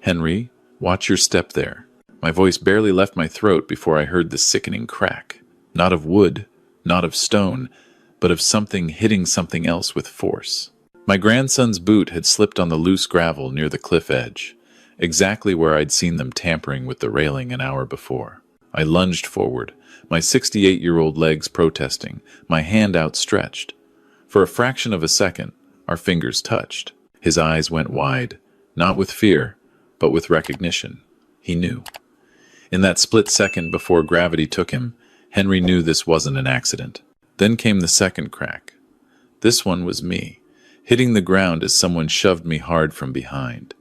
"Henry, watch your step there." My voice barely left my throat before I heard the sickening crack. Not of wood, not of stone, but of something hitting something else with force. My grandson's boot had slipped on the loose gravel near the cliff edge, exactly where I'd seen them tampering with the railing an hour before. I lunged forward, my 68-year-old legs protesting, my hand outstretched. For a fraction of a second, our fingers touched. His eyes went wide, not with fear, but with recognition. He knew. In that split second before gravity took him, Henry knew this wasn't an accident. Then came the second crack. This one was me, hitting the ground as someone shoved me hard from behind.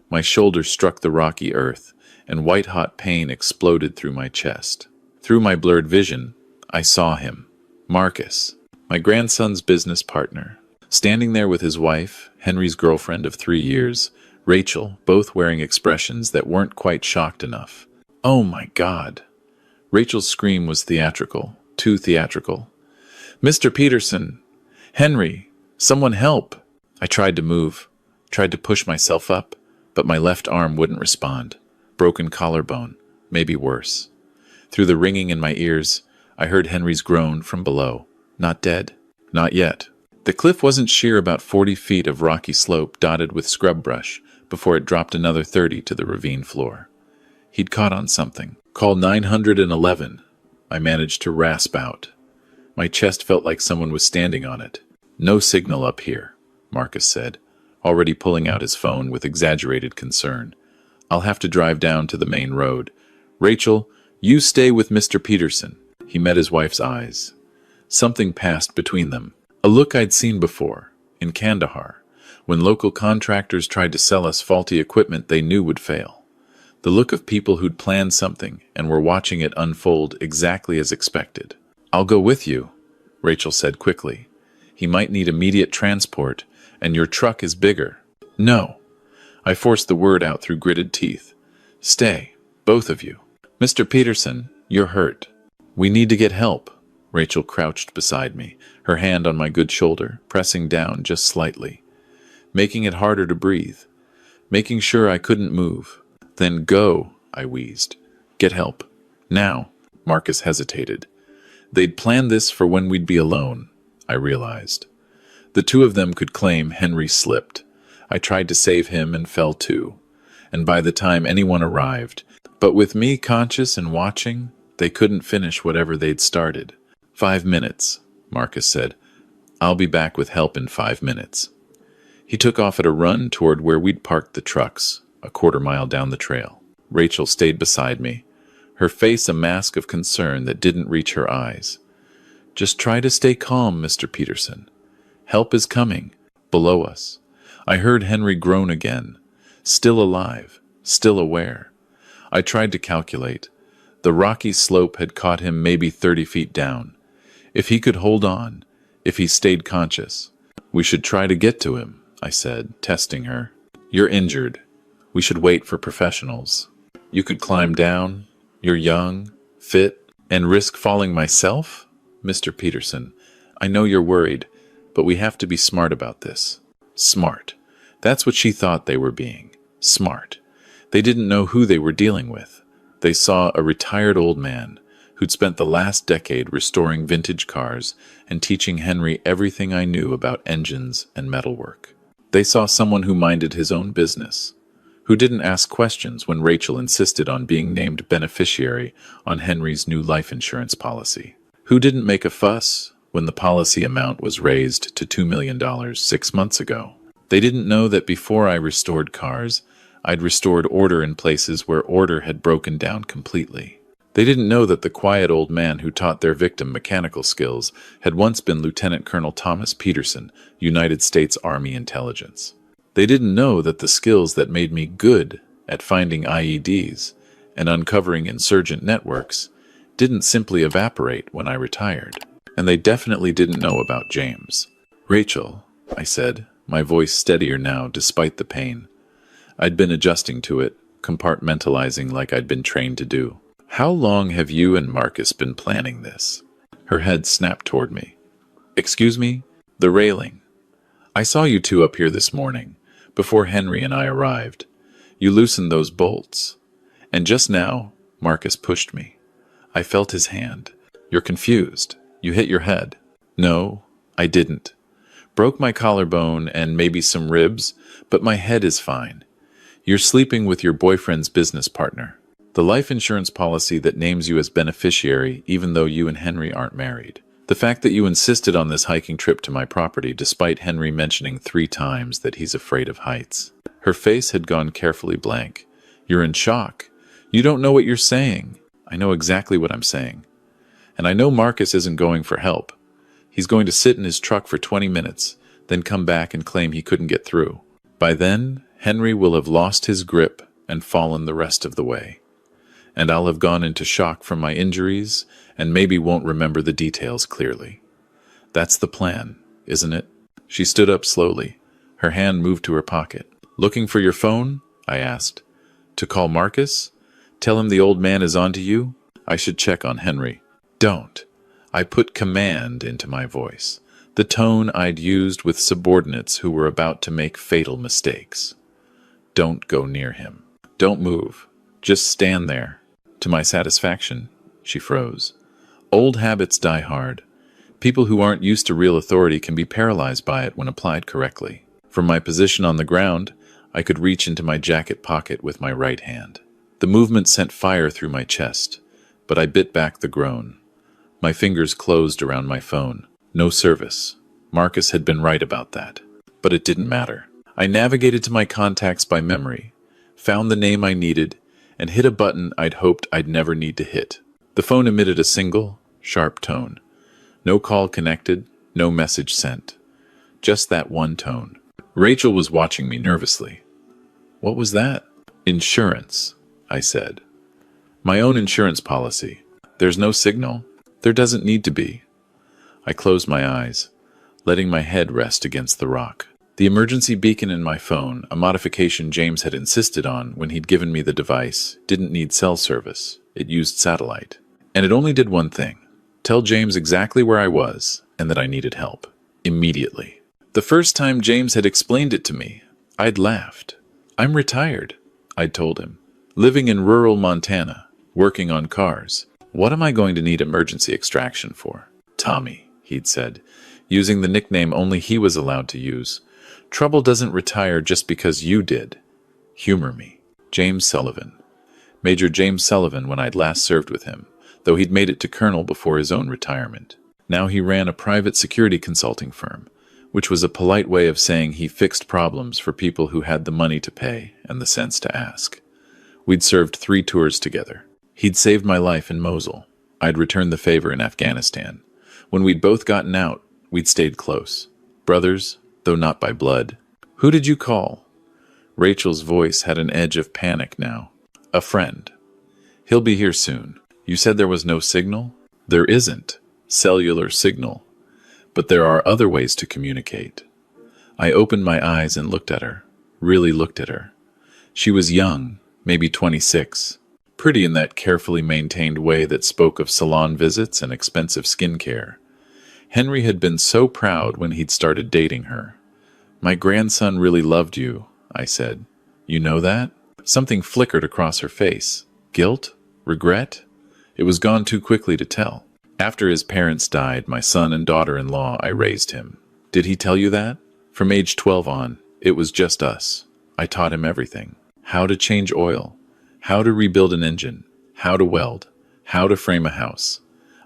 My shoulder struck the rocky earth, and white-hot pain exploded through my chest. Through my blurred vision, I saw him, Marcus, my grandson's business partner, standing there with his wife, Henry's girlfriend of 3 years, Rachel, both wearing expressions that weren't quite shocked enough. "Oh my God!" Rachel's scream was theatrical, too theatrical. "Mr. Peterson! Henry! Someone help!" I tried to move, tried to push myself up, but my left arm wouldn't respond. Broken collarbone, maybe worse. Through the ringing in my ears, I heard Henry's groan from below. Not dead. Not yet. The cliff wasn't sheer, about 40 feet of rocky slope dotted with scrub brush before it dropped another 30 to the ravine floor. He'd caught on something. "Call 911. I managed to rasp out. My chest felt like someone was standing on it. "No signal up here," Marcus said, already pulling out his phone with exaggerated concern. "I'll have to drive down to the main road. Rachel, you stay with Mr. Peterson." He met his wife's eyes. Something passed between them. A look I'd seen before, in Kandahar, when local contractors tried to sell us faulty equipment they knew would fail. The look of people who'd planned something and were watching it unfold exactly as expected. "I'll go with you," Rachel said quickly. "He might need immediate transport, and your truck is bigger." "No." I forced the word out through gritted teeth. "Stay, both of you. Mr. Peterson, you're hurt. We need to get help." Rachel crouched beside me, her hand on my good shoulder, pressing down just slightly, making it harder to breathe, making sure I couldn't move. "Then go," I wheezed. "Get help. Now." Marcus hesitated. They'd planned this for when we'd be alone, I realized. The two of them could claim Henry slipped. I tried to save him and fell too. And by the time anyone arrived, but with me conscious and watching, they couldn't finish whatever they'd started. 5 minutes, Marcus said. "I'll be back with help in 5 minutes. He took off at a run toward where we'd parked the trucks, a quarter-mile down the trail. Rachel stayed beside me, her face a mask of concern that didn't reach her eyes. "Just try to stay calm, Mr. Peterson. Help is coming, below us." I heard Henry groan again, still alive, still aware. I tried to calculate. The rocky slope had caught him maybe 30 feet down. If he could hold on, if he stayed conscious. "We should try to get to him," I said, testing her. "You're injured. We should wait for professionals. You could climb down. You're young, fit, and risk falling myself? Mr. Peterson, I know you're worried, but we have to be smart about this." Smart. That's what she thought they were being. Smart. They didn't know who they were dealing with. They saw a retired old man who'd spent the last decade restoring vintage cars and teaching Henry everything I knew about engines and metalwork. They saw someone who minded his own business, who didn't ask questions when Rachel insisted on being named beneficiary on Henry's new life insurance policy, who didn't make a fuss when the policy amount was raised to $2 million 6 months ago. They didn't know that before I restored cars, I'd restored order in places where order had broken down completely. They didn't know that the quiet old man who taught their victim mechanical skills had once been Lieutenant Colonel Thomas Peterson, United States Army Intelligence. They didn't know that the skills that made me good at finding IEDs and uncovering insurgent networks didn't simply evaporate when I retired. And they definitely didn't know about James. "Rachel," I said, my voice steadier now despite the pain. I'd been adjusting to it, compartmentalizing like I'd been trained to do. "How long have you and Marcus been planning this?" Her head snapped toward me. "Excuse me? The railing. I saw you two up here this morning, before Henry and I arrived. You loosened those bolts. And just now, Marcus pushed me. I felt his hand. You're confused. You hit your head. No, I didn't. Broke my collarbone and maybe some ribs, but my head is fine. You're sleeping with your boyfriend's business partner. The life insurance policy that names you as beneficiary even though you and Henry aren't married. The fact that you insisted on this hiking trip to my property despite Henry mentioning 3 times that he's afraid of heights. Her face had gone carefully blank. You're in shock. You don't know what you're saying. I know exactly what I'm saying. And I know Marcus isn't going for help. He's going to sit in his truck for 20 minutes, then come back and claim he couldn't get through. By then, Henry will have lost his grip and fallen the rest of the way. And I'll have gone into shock from my injuries and maybe won't remember the details clearly. That's the plan, isn't it? She stood up slowly. Her hand moved to her pocket. Looking for your phone? I asked. To call Marcus? Tell him the old man is onto you? I should check on Henry. Don't. I put command into my voice, the tone I'd used with subordinates who were about to make fatal mistakes. Don't go near him. Don't move. Just stand there. To my satisfaction, she froze. Old habits die hard. People who aren't used to real authority can be paralyzed by it when applied correctly. From my position on the ground, I could reach into my jacket pocket with my right hand. The movement sent fire through my chest, but I bit back the groan. My fingers closed around my phone. No service. Marcus had been right about that. But it didn't matter. I navigated to my contacts by memory, found the name I needed, and hit a button I'd hoped I'd never need to hit. The phone emitted a single, sharp tone. No call connected, no message sent. Just that one tone. Rachel was watching me nervously. What was that? Insurance, I said. My own insurance policy. There's no signal? There doesn't need to be. I closed my eyes, letting my head rest against the rock. The emergency beacon in my phone, a modification James had insisted on when he'd given me the device, didn't need cell service. It used satellite. And it only did one thing. Tell James exactly where I was and that I needed help. Immediately. The first time James had explained it to me, I'd laughed. I'm retired, I'd told him. Living in rural Montana, working on cars. What am I going to need emergency extraction for? Tommy, he'd said, using the nickname only he was allowed to use. Trouble doesn't retire just because you did. Humor me. James Sullivan. Major James Sullivan when I'd last served with him, though he'd made it to colonel before his own retirement. Now he ran a private security consulting firm, which was a polite way of saying he fixed problems for people who had the money to pay and the sense to ask. We'd served 3 tours together. He'd saved my life in Mosul. I'd returned the favor in Afghanistan. When we'd both gotten out, we'd stayed close. Brothers, though not by blood. Who did you call? Rachel's voice had an edge of panic now. A friend. He'll be here soon. You said there was no signal? There isn't. Cellular signal. But there are other ways to communicate. I opened my eyes and looked at her. Really looked at her. She was young, maybe 26. Pretty in that carefully maintained way that spoke of salon visits and expensive skincare. Henry had been so proud when he'd started dating her. My grandson really loved you, I said. You know that? Something flickered across her face. Guilt? Regret? It was gone too quickly to tell. After his parents died, my son and daughter-in-law, I raised him. Did he tell you that? From age 12 on, it was just us. I taught him everything. How to change oil. How to rebuild an engine. How to weld. How to frame a house.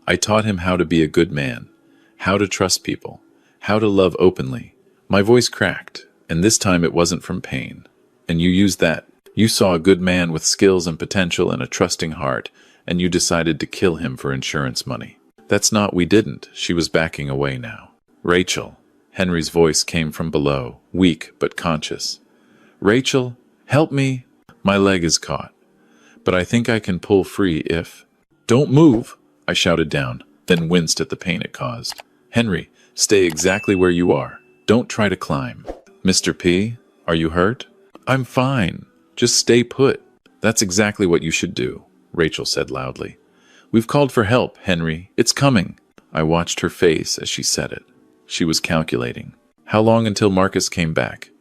I taught him how to be a good man. How to trust people. How to love openly. My voice cracked, and this time it wasn't from pain. And you used that. You saw a good man with skills and potential and a trusting heart, and you decided to kill him for insurance money. That's not we didn't. She was backing away now. Rachel. Henry's voice came from below, weak but conscious. Rachel, help me. My leg is caught. But I think I can pull free if... Don't move, I shouted down, then winced at the pain it caused. Henry, stay exactly where you are. Don't try to climb. Mr. P, are you hurt? I'm fine. Just stay put. That's exactly what you should do, Rachel said loudly. We've called for help, Henry. It's coming. I watched her face as she said it. She was calculating. How long until Marcus came back?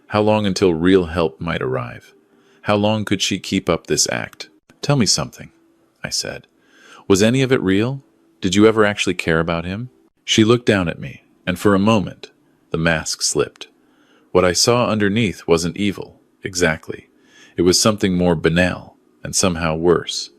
How long until real help might arrive? How long could she keep up this act? Tell me something, I said. Was any of it real? Did you ever actually care about him? She looked down at me, and for a moment, the mask slipped. What I saw underneath wasn't evil, exactly. It was something more banal, and somehow worse.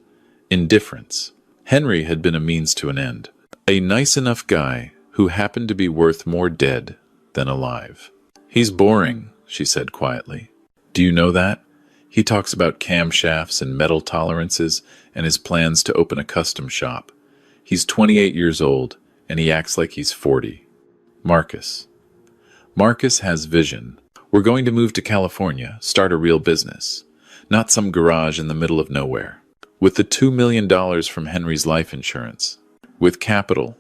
Indifference. Henry had been a means to an end. A nice enough guy who happened to be worth more dead than alive. He's boring, she said quietly. Do you know that? He talks about camshafts and metal tolerances and his plans to open a custom shop. He's 28 years old, and he acts like he's 40. Marcus. Marcus has vision. We're going to move to California, start a real business. Not some garage in the middle of nowhere. With the $2 million from Henry's life insurance. With capital.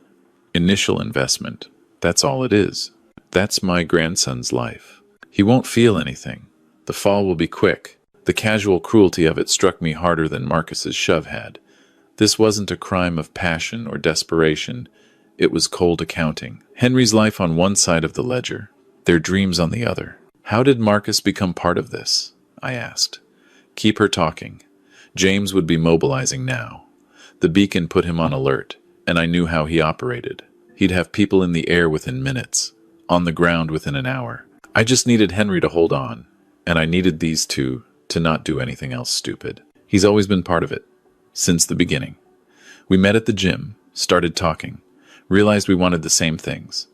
Initial investment. That's all it is. That's my grandson's life. He won't feel anything. The fall will be quick. The casual cruelty of it struck me harder than Marcus's shove had. This wasn't a crime of passion or desperation. It was cold accounting. Henry's life on one side of the ledger, their dreams on the other. How did Marcus become part of this? I asked. Keep her talking. James would be mobilizing now. The beacon put him on alert, and I knew how he operated. He'd have people in the air within minutes, on the ground within an hour. I just needed Henry to hold on, and I needed these two to not do anything else stupid. He's always been part of it, since the beginning. We met at the gym, started talking, realized we wanted the same things.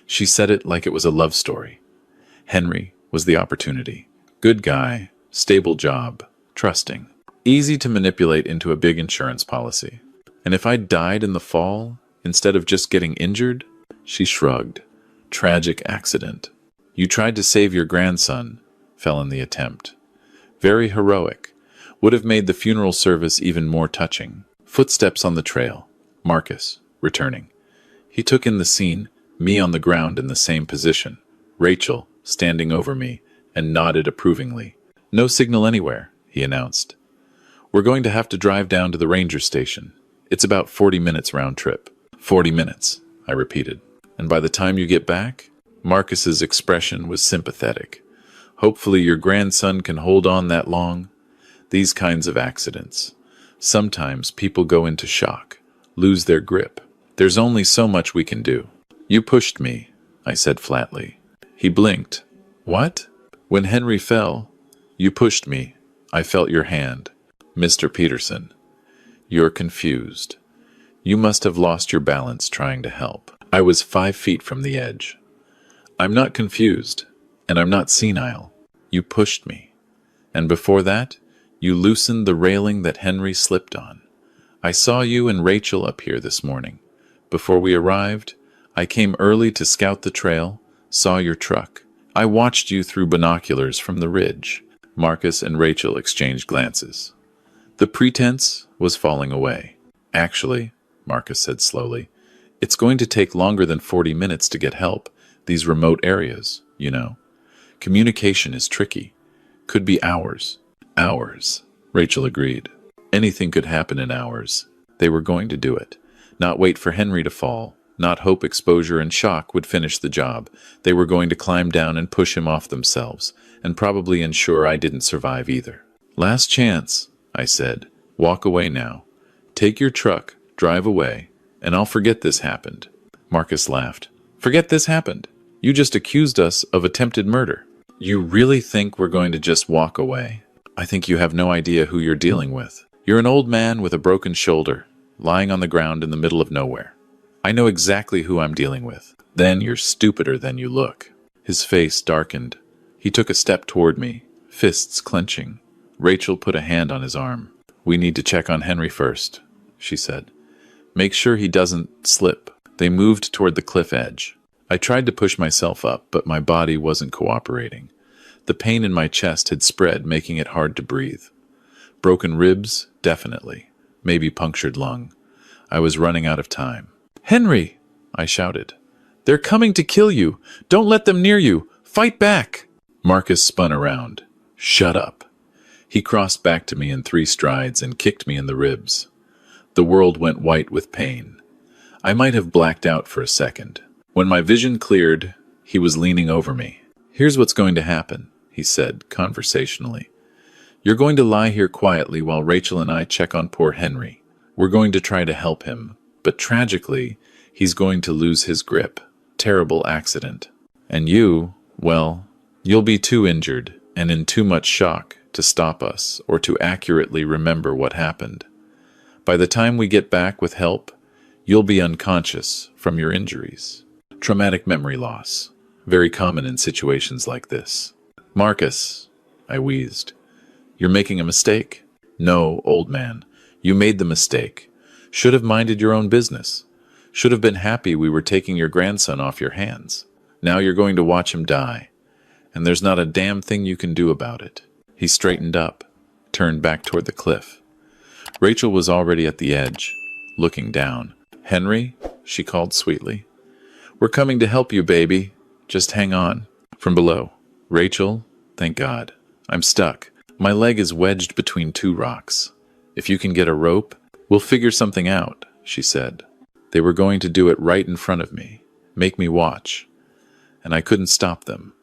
She said it like it was a love story. Henry was the opportunity. Good guy, stable job, trusting. Easy to manipulate into a big insurance policy. And if I died in the fall, instead of just getting injured? She shrugged. Tragic accident. You tried to save your grandson, fell in the attempt. Very heroic. Would have made the funeral service even more touching. Footsteps on the trail. Marcus, returning. He took in the scene, me on the ground in the same position. Rachel, standing over me, and nodded approvingly. No signal anywhere, he announced. We're going to have to drive down to the ranger station. It's about 40 minutes round trip. 40 minutes, I repeated. And by the time you get back? Marcus's expression was sympathetic. Hopefully your grandson can hold on that long. These kinds of accidents. Sometimes people go into shock, lose their grip. There's only so much we can do. You pushed me, I said flatly. He blinked. What? When Henry fell, you pushed me. I felt your hand. Mr. Peterson, you're confused. You must have lost your balance trying to help. I was 5 feet from the edge. I'm not confused, and I'm not senile. You pushed me. And before that, you loosened the railing that Henry slipped on. I saw you and Rachel up here this morning. Before we arrived, I came early to scout the trail, saw your truck. I watched you through binoculars from the ridge. Marcus and Rachel exchanged glances. The pretense was falling away. Actually, Marcus said slowly, it's going to take longer than 40 minutes to get help. These remote areas, you know. Communication is tricky. Could be hours. Hours, Rachel agreed. Anything could happen in hours. They were going to do it. Not wait for Henry to fall. Not hope exposure and shock would finish the job. They were going to climb down and push him off themselves, and probably ensure I didn't survive either. Last chance, I said. Walk away now. Take your truck, drive away, and I'll forget this happened. Marcus laughed. Forget this happened? You just accused us of attempted murder. You really think we're going to just walk away? I think you have no idea who you're dealing with. You're an old man with a broken shoulder, lying on the ground in the middle of nowhere. I know exactly who I'm dealing with. Then you're stupider than you look. His face darkened. He took a step toward me, fists clenching. Rachel put a hand on his arm. We need to check on Henry first, she said. Make sure he doesn't slip. They moved toward the cliff edge. I tried to push myself up, but my body wasn't cooperating. The pain in my chest had spread, making it hard to breathe. Broken ribs? Definitely. Maybe punctured lung. I was running out of time. Henry! I shouted. They're coming to kill you! Don't let them near you! Fight back! Marcus spun around. Shut up. He crossed back to me in 3 strides and kicked me in the ribs. The world went white with pain. I might have blacked out for a second. When my vision cleared, he was leaning over me. Here's what's going to happen, he said conversationally. You're going to lie here quietly while Rachel and I check on poor Henry. We're going to try to help him, but tragically, he's going to lose his grip. Terrible accident. And you, well, you'll be too injured and in too much shock to stop us or to accurately remember what happened. By the time we get back with help, you'll be unconscious from your injuries. Traumatic memory loss. Very common in situations like this. Marcus, I wheezed. You're making a mistake. No, old man. You made the mistake. Should have minded your own business. Should have been happy we were taking your grandson off your hands. Now you're going to watch him die. And there's not a damn thing you can do about it. He straightened up, turned back toward the cliff. Rachel was already at the edge, looking down. Henry, she called sweetly. We're coming to help you, baby. Just hang on. From below. Rachel, thank God. I'm stuck. My leg is wedged between two rocks. If you can get a rope, we'll figure something out, she said. They were going to do it right in front of me, make me watch. And I couldn't stop them.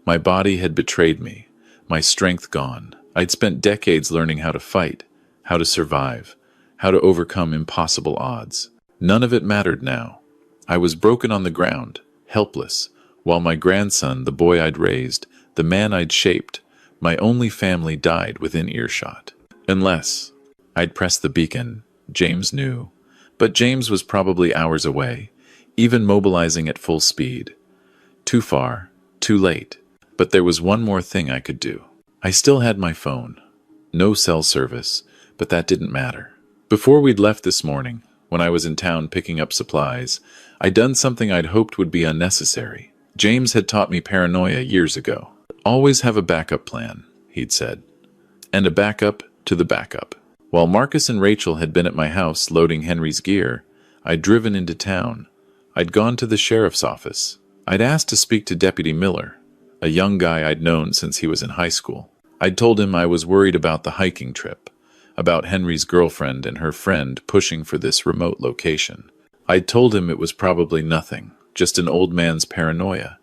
My body had betrayed me, my strength gone. I'd spent decades learning how to fight, how to survive, how to overcome impossible odds. None of it mattered now. I was broken on the ground, helpless, while my grandson, the boy I'd raised, the man I'd shaped, my only family died within earshot. Unless I'd pressed the beacon, James knew. But James was probably hours away, even mobilizing at full speed. Too far, too late. But there was one more thing I could do. I still had my phone. No cell service, but that didn't matter. Before we'd left this morning, when I was in town picking up supplies, I'd done something I'd hoped would be unnecessary. James had taught me paranoia years ago. Always have a backup plan, he'd said. And a backup to the backup. While Marcus and Rachel had been at my house loading Henry's gear, I'd driven into town. I'd gone to the sheriff's office. I'd asked to speak to Deputy Miller, a young guy I'd known since he was in high school. I'd told him I was worried about the hiking trip, about Henry's girlfriend and her friend pushing for this remote location. I'd told him it was probably nothing, just an old man's paranoia.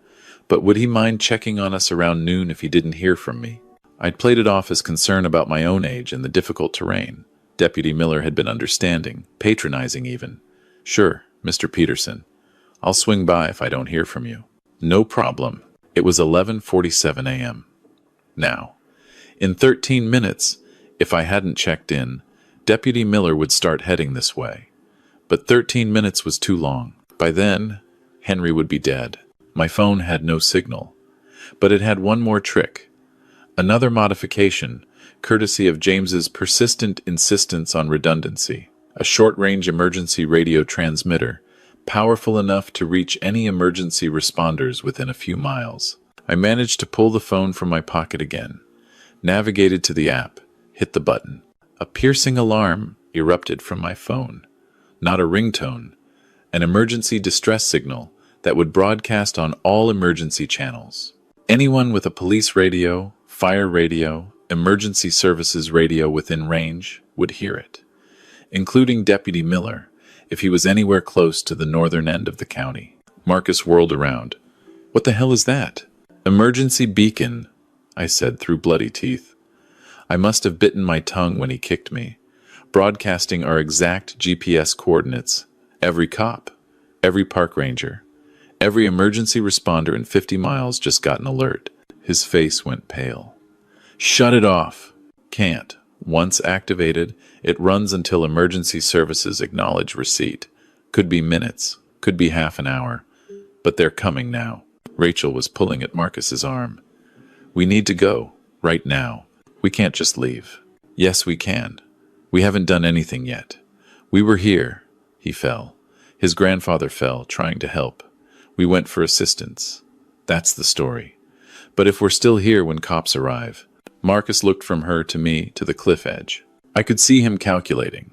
But would he mind checking on us around noon if he didn't hear from me? I'd played it off as concern about my own age and the difficult terrain. Deputy Miller had been understanding, patronizing even. Sure, Mr. Peterson. I'll swing by if I don't hear from you. No problem. It was 11:47 a.m. Now, in 13 minutes, if I hadn't checked in, Deputy Miller would start heading this way. But 13 minutes was too long. By then, Henry would be dead. My phone had no signal. But it had one more trick. Another modification, courtesy of James's persistent insistence on redundancy. A short-range emergency radio transmitter, powerful enough to reach any emergency responders within a few miles. I managed to pull the phone from my pocket again, navigated to the app, hit the button. A piercing alarm erupted from my phone. Not a ringtone, an emergency distress signal that would broadcast on all emergency channels. Anyone with a police radio, fire radio, emergency services radio within range would hear it, including Deputy Miller, if he was anywhere close to the northern end of the county. Marcus whirled around. What the hell is that? Emergency beacon, I said through bloody teeth. I must have bitten my tongue when he kicked me, broadcasting our exact GPS coordinates. Every cop, every park ranger, every emergency responder in 50 miles just got an alert. His face went pale. Shut it off. Can't. Once activated, it runs until emergency services acknowledge receipt. Could be minutes, could be half an hour. But they're coming now. Rachel was pulling at Marcus's arm. We need to go, right now. We can't just leave. Yes, we can. We haven't done anything yet. We were here. He fell. His grandfather fell, trying to help. We went for assistance. That's the story. But if we're still here when cops arrive... Marcus looked from her to me to the cliff edge. I could see him calculating.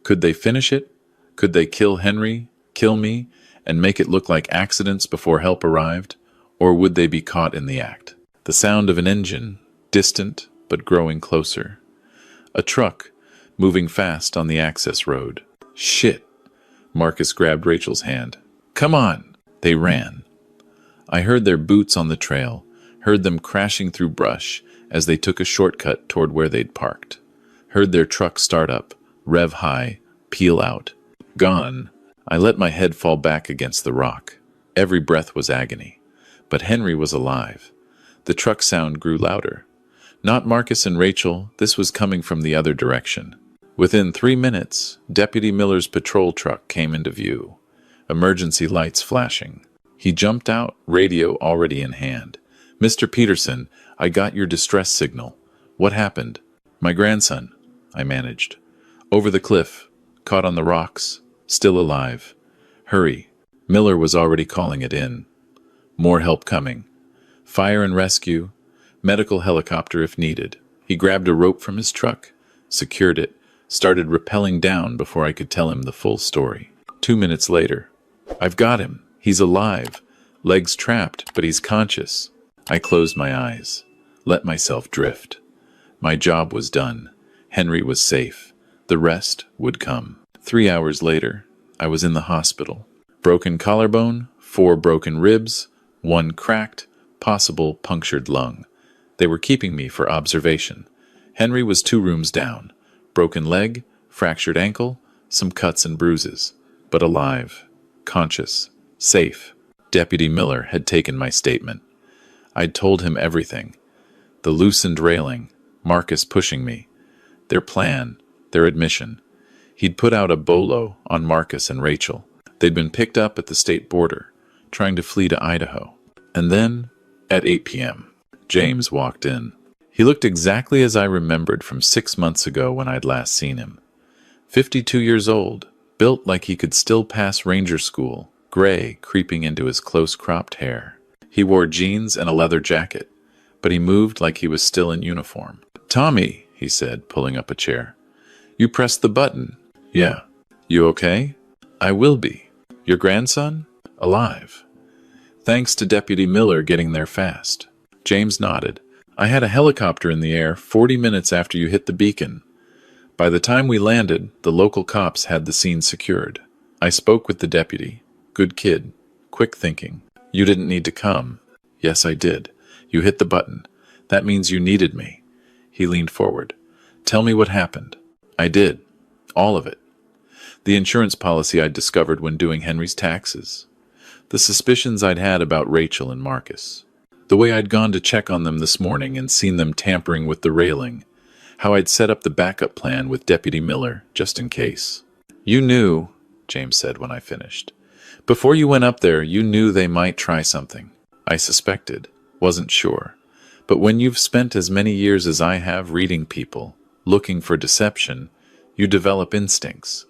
Could they finish it? Could they kill Henry, kill me, and make it look like accidents before help arrived? Or would they be caught in the act? The sound of an engine, distant but growing closer. A truck, moving fast on the access road. Shit! Marcus grabbed Rachel's hand. Come on! They ran. I heard their boots on the trail, heard them crashing through brush, as they took a shortcut toward where they'd parked. Heard their truck start up, rev high, peel out. Gone. I let my head fall back against the rock. Every breath was agony. But Henry was alive. The truck sound grew louder. Not Marcus and Rachel, this was coming from the other direction. Within 3 minutes, Deputy Miller's patrol truck came into view. Emergency lights flashing. He jumped out, radio already in hand. "Mr. Peterson, I got your distress signal. What happened?" "My grandson," I managed. "Over the cliff, caught on the rocks, still alive. Hurry." Miller was already calling it in. "More help coming. Fire and rescue, medical helicopter if needed." He grabbed a rope from his truck, secured it, started rappelling down before I could tell him the full story. 2 minutes later, "I've got him. He's alive. Legs trapped, but he's conscious." I closed my eyes, let myself drift. My job was done. Henry was safe. The rest would come. 3 hours later, I was in the hospital. Broken collarbone, 4 broken ribs, 1 cracked, possible punctured lung. They were keeping me for observation. Henry was 2 rooms down. Broken leg, fractured ankle, some cuts and bruises. But alive, conscious, safe. Deputy Miller had taken my statement. I'd told him everything. The loosened railing, Marcus pushing me, their plan, their admission. He'd put out a bolo on Marcus and Rachel. They'd been picked up at the state border, trying to flee to Idaho. And then, at 8 p.m., James walked in. He looked exactly as I remembered from 6 months ago when I'd last seen him. 52 years old, built like he could still pass ranger school, gray creeping into his close-cropped hair. He wore jeans and a leather jacket, but he moved like he was still in uniform. "Tommy," he said, pulling up a chair. "You pressed the button." "Yeah." "You okay?" "I will be." "Your grandson?" "Alive." "Thanks to Deputy Miller getting there fast." James nodded. "I had a helicopter in the air 40 minutes after you hit the beacon. By the time we landed, the local cops had the scene secured. I spoke with the deputy. Good kid. Quick thinking. You didn't need to come." "Yes, I did. You hit the button. That means you needed me." He leaned forward. "Tell me what happened." I did. All of it. The insurance policy I'd discovered when doing Henry's taxes. The suspicions I'd had about Rachel and Marcus. The way I'd gone to check on them this morning and seen them tampering with the railing. How I'd set up the backup plan with Deputy Miller, just in case. "You knew," James said when I finished. "Before you went up there, you knew they might try something." I suspected, wasn't sure. But when you've spent as many years as I have reading people, looking for deception, you develop instincts.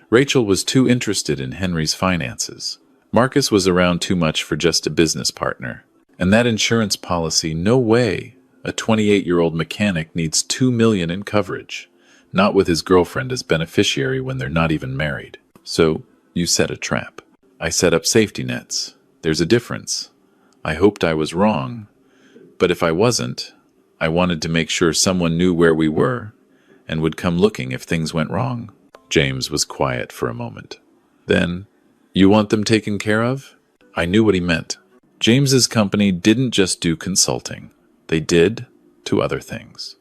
Rachel was too interested in Henry's finances. Marcus was around too much for just a business partner. And that insurance policy, no way. A 28-year-old mechanic needs $2 million in coverage, not with his girlfriend as beneficiary when they're not even married. So, you set a trap. I set up safety nets. There's a difference. I hoped I was wrong. But if I wasn't, I wanted to make sure someone knew where we were and would come looking if things went wrong. James was quiet for a moment. Then, "You want them taken care of?" I knew what he meant. James's company didn't just do consulting. They did 2 other things.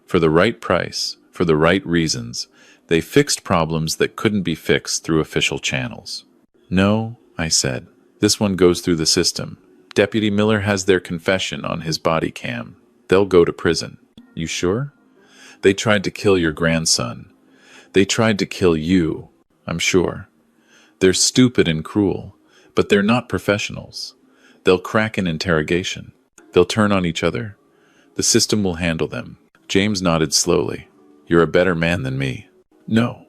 For the right price, for the right reasons, they fixed problems that couldn't be fixed through official channels. "No," I said. "This one goes through the system. Deputy Miller has their confession on his body cam. They'll go to prison." "You sure?" "They tried to kill your grandson. They tried to kill you, I'm sure. They're stupid and cruel, but they're not professionals. They'll crack an interrogation. They'll turn on each other. The system will handle them." James nodded slowly. "You're a better man than me." "No.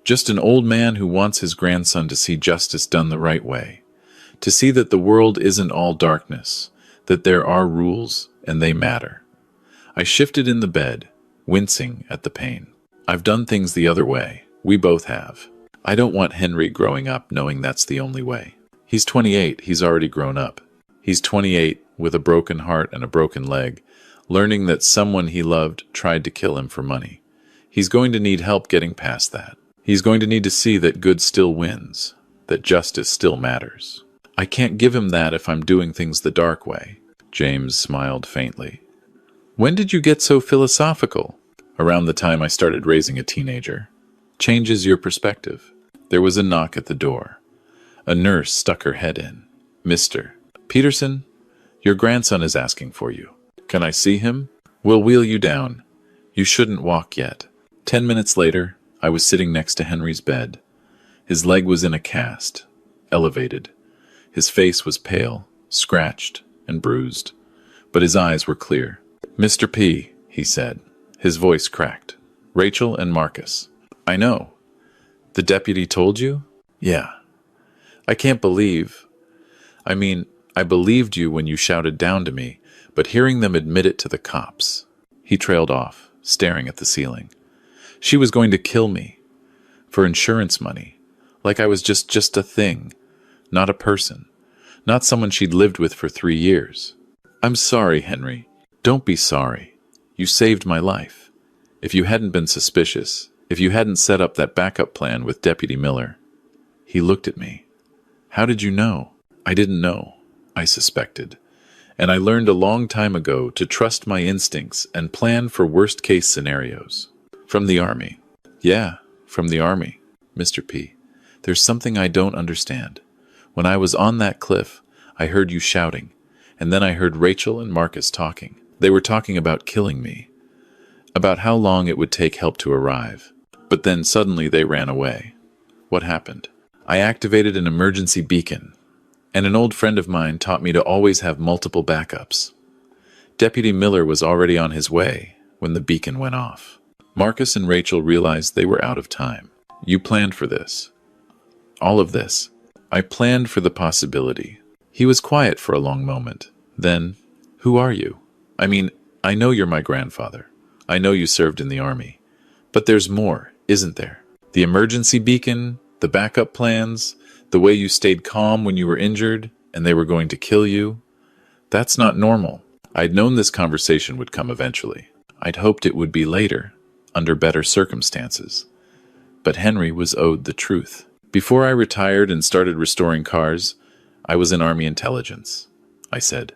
Just an old man who wants his grandson to see justice done the right way. To see that the world isn't all darkness, that there are rules and they matter." I shifted in the bed, wincing at the pain. I've done things the other way. We both have. I don't want Henry growing up knowing that's the only way. He's 28. He's already grown up. He's 28 with a broken heart and a broken leg, learning that someone he loved tried to kill him for money. He's going to need help getting past that. He's going to need to see that good still wins, that justice still matters. I can't give him that if I'm doing things the dark way. James smiled faintly. When did you get so philosophical? Around the time I started raising a teenager. Changes your perspective. There was a knock at the door. A nurse stuck her head in. Mr. Peterson, your grandson is asking for you. Can I see him? We'll wheel you down. You shouldn't walk yet. 10 minutes later, I was sitting next to Henry's bed. His leg was in a cast, elevated. His face was pale, scratched, and bruised, but his eyes were clear. Mr. P, he said. His voice cracked. Rachel and Marcus. I know. The deputy told you? Yeah. I can't believe. I believed you when you shouted down to me, but hearing them admit it to the cops. He trailed off, staring at the ceiling. She was going to kill me. For insurance money. Like I was just a thing. Not a person. Not someone she'd lived with for 3 years. I'm sorry, Henry. Don't be sorry. You saved my life. If you hadn't been suspicious, if you hadn't set up that backup plan with Deputy Miller. He looked at me. How did you know? I didn't know. I suspected. And I learned a long time ago to trust my instincts and plan for worst-case scenarios. From the Army. Yeah, from the Army, Mr. P. There's something I don't understand. When I was on that cliff, I heard you shouting, and then I heard Rachel and Marcus talking. They were talking about killing me, about how long it would take help to arrive. But then suddenly they ran away. What happened? I activated an emergency beacon, and an old friend of mine taught me to always have multiple backups. Deputy Miller was already on his way when the beacon went off. Marcus and Rachel realized they were out of time. You planned for this. All of this. I planned for the possibility. He was quiet for a long moment. Then, who are you? I know you're my grandfather. I know you served in the Army. But there's more, isn't there? The emergency beacon, the backup plans, the way you stayed calm when you were injured and they were going to kill you. That's not normal. I'd known this conversation would come eventually. I'd hoped it would be later, under better circumstances. But Henry was owed the truth. Before I retired and started restoring cars, I was in Army intelligence, I said.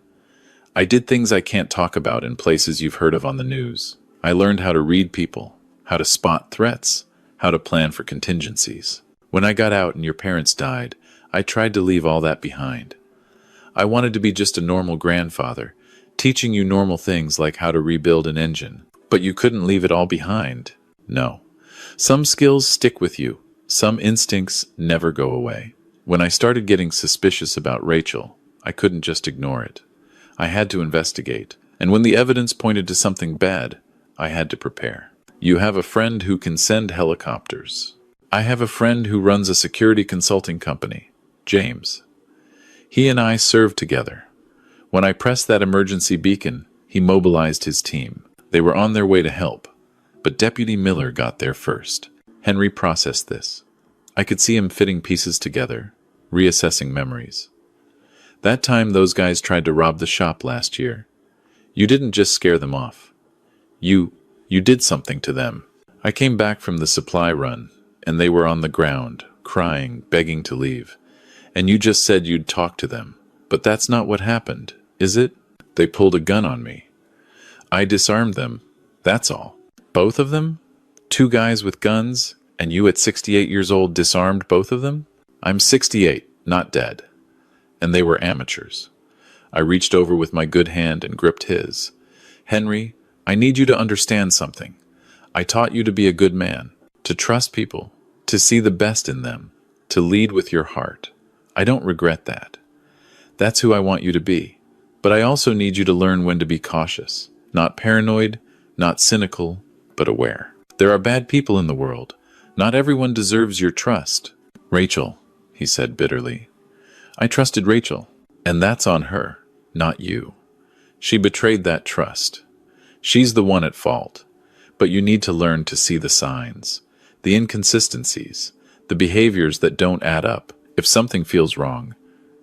I did things I can't talk about in places you've heard of on the news. I learned how to read people, how to spot threats, how to plan for contingencies. When I got out and your parents died, I tried to leave all that behind. I wanted to be just a normal grandfather, teaching you normal things like how to rebuild an engine. But you couldn't leave it all behind. No. Some skills stick with you. Some instincts never go away. When I started getting suspicious about Rachel, I couldn't just ignore it. I had to investigate. And when the evidence pointed to something bad, I had to prepare. You have a friend who can send helicopters. I have a friend who runs a security consulting company, James. He and I served together. When I pressed that emergency beacon, he mobilized his team. They were on their way to help, but Deputy Miller got there first. Henry processed this. I could see him fitting pieces together, reassessing memories. That time those guys tried to rob the shop last year. You didn't just scare them off. You did something to them. I came back from the supply run, and they were on the ground, crying, begging to leave. And you just said you'd talk to them. But that's not what happened, is it? They pulled a gun on me. I disarmed them, that's all. Both of them? 2 guys with guns, and you at 68 years old disarmed both of them? I'm 68, not dead. And they were amateurs. I reached over with my good hand and gripped his. Henry, I need you to understand something. I taught you to be a good man, to trust people, to see the best in them, to lead with your heart. I don't regret that. That's who I want you to be. But I also need you to learn when to be cautious. Not paranoid, not cynical, but aware. There are bad people in the world. Not everyone deserves your trust. Rachel, he said bitterly. I trusted Rachel, and that's on her, not you. She betrayed that trust. She's the one at fault. But you need to learn to see the signs, the inconsistencies, the behaviors that don't add up. If something feels wrong,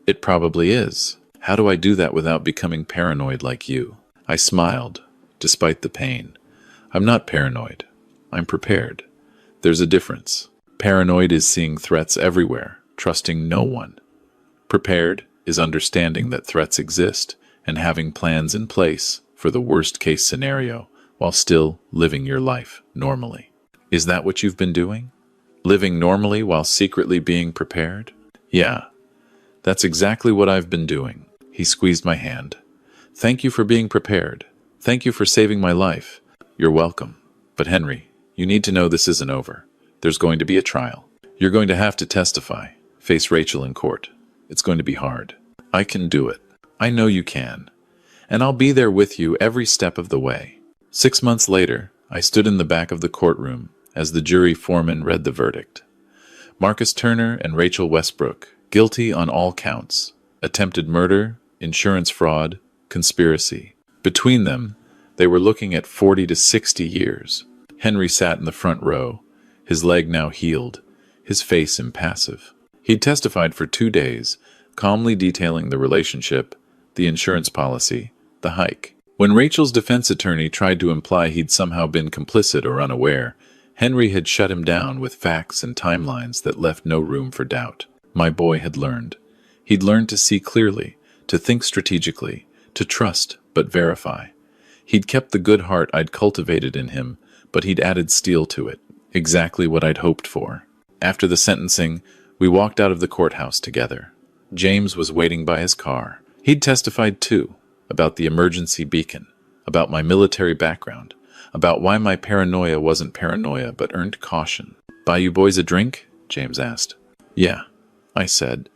it probably is. How do I do that without becoming paranoid like you? I smiled, despite the pain. I'm not paranoid. I'm prepared. There's a difference. Paranoid is seeing threats everywhere, trusting no one. Prepared is understanding that threats exist and having plans in place for for the worst-case scenario while still living your life normally. Is that what you've been doing? Living normally while secretly being prepared? Yeah, that's exactly what I've been doing. He squeezed my hand. Thank you for being prepared. Thank you for saving my life. You're welcome. But Henry, you need to know this isn't over. There's going to be a trial. You're going to have to testify, face Rachel in court. It's going to be hard. I can do it. I know you can. And I'll be there with you every step of the way. 6 months later, I stood in the back of the courtroom as the jury foreman read the verdict. Marcus Turner and Rachel Westbrook, guilty on all counts. Attempted murder, insurance fraud, conspiracy. Between them, they were looking at 40 to 60 years. Henry sat in the front row, his leg now healed, his face impassive. He'd testified for 2 days, calmly detailing the relationship, the insurance policy, the hike. When Rachel's defense attorney tried to imply he'd somehow been complicit or unaware, Henry had shut him down with facts and timelines that left no room for doubt. My boy had learned. He'd learned to see clearly, to think strategically, to trust but verify. He'd kept the good heart I'd cultivated in him, but he'd added steel to it, exactly what I'd hoped for. After the sentencing, we walked out of the courthouse together. James was waiting by his car. He'd testified too, about the emergency beacon, about my military background, about why my paranoia wasn't paranoia but earned caution. Buy you boys a drink? James asked. Yeah, I said.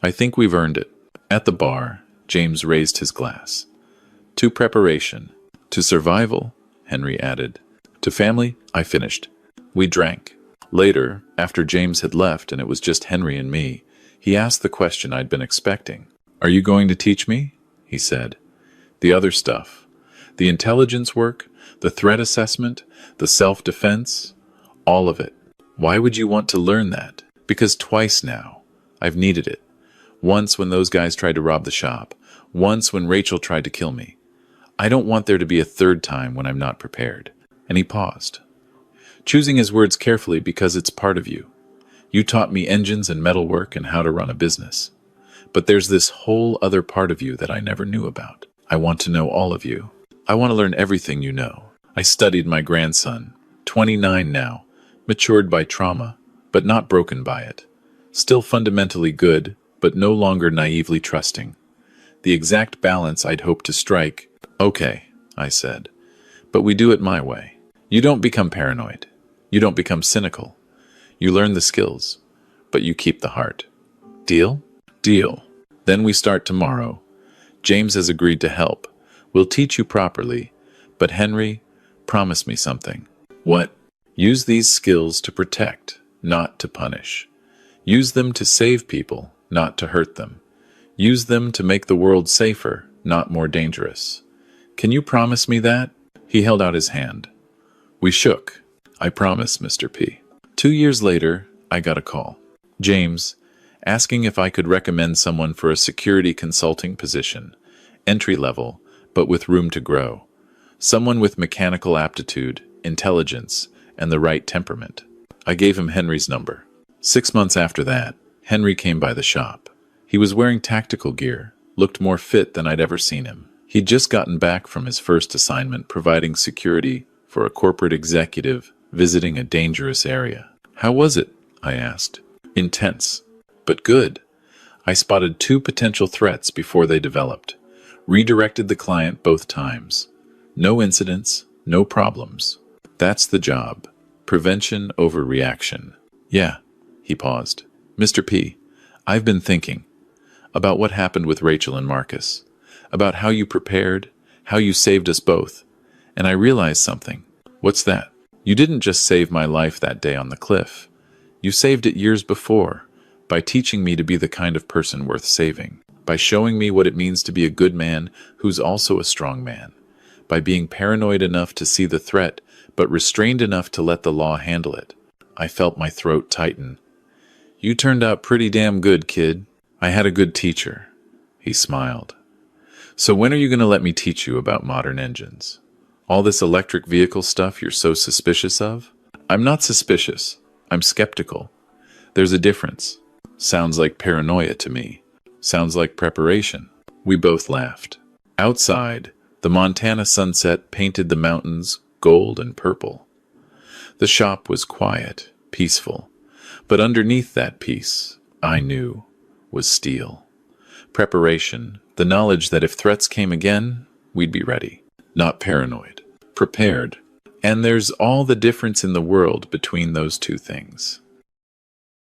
I think we've earned it. At the bar, James raised his glass. To preparation. To survival, Henry added. To family, I finished. We drank. Later, after James had left and it was just Henry and me, he asked the question I'd been expecting. Are you going to teach me? He said. The other stuff. The intelligence work, the threat assessment, the self-defense, all of it. Why would you want to learn that? Because twice now, I've needed it. Once when those guys tried to rob the shop. Once when Rachel tried to kill me. I don't want there to be a third time when I'm not prepared. And he paused, choosing his words carefully because it's part of you. You taught me engines and metalwork and how to run a business. But there's this whole other part of you that I never knew about. I want to know all of you. I want to learn everything you know. I studied my grandson, 29 now, matured by trauma, but not broken by it. Still fundamentally good, but no longer naively trusting. The exact balance I'd hoped to strike. Okay, I said, but we do it my way. You don't become paranoid. You don't become cynical. You learn the skills, but you keep the heart. Deal? Deal. Then we start tomorrow. James has agreed to help. We'll teach you properly. But Henry, promise me something. What? Use these skills to protect, not to punish. Use them to save people, not to hurt them. Use them to make the world safer, not more dangerous. Can you promise me that? He held out his hand. We shook. I promise, Mr. P. 2 years later, I got a call. James, asking if I could recommend someone for a security consulting position, entry level, but with room to grow. Someone with mechanical aptitude, intelligence, and the right temperament. I gave him Henry's number. 6 months after that, Henry came by the shop. He was wearing tactical gear, looked more fit than I'd ever seen him. He'd just gotten back from his first assignment providing security for a corporate executive visiting a dangerous area. How was it? I asked. Intense, but good. I spotted 2 potential threats before they developed. Redirected the client both times. No incidents, no problems. That's the job. Prevention over reaction. Yeah, he paused. Mr. P, I've been thinking about what happened with Rachel and Marcus, about how you prepared, how you saved us both, and I realized something. What's that? You didn't just save my life that day on the cliff. You saved it years before, by teaching me to be the kind of person worth saving, by showing me what it means to be a good man who's also a strong man, by being paranoid enough to see the threat, but restrained enough to let the law handle it. I felt my throat tighten. You turned out pretty damn good, kid. I had a good teacher. He smiled. So when are you going to let me teach you about modern engines? All this electric vehicle stuff you're so suspicious of? I'm not suspicious. I'm skeptical. There's a difference. Sounds like paranoia to me. Sounds like preparation. We both laughed. Outside, The Montana sunset painted the mountains gold and purple. The shop was quiet, peaceful, but underneath that peace, I knew, was steel. Preparation, the knowledge that if threats came again, we'd be ready. Not paranoid, prepared. And there's all the difference in the world between those two things.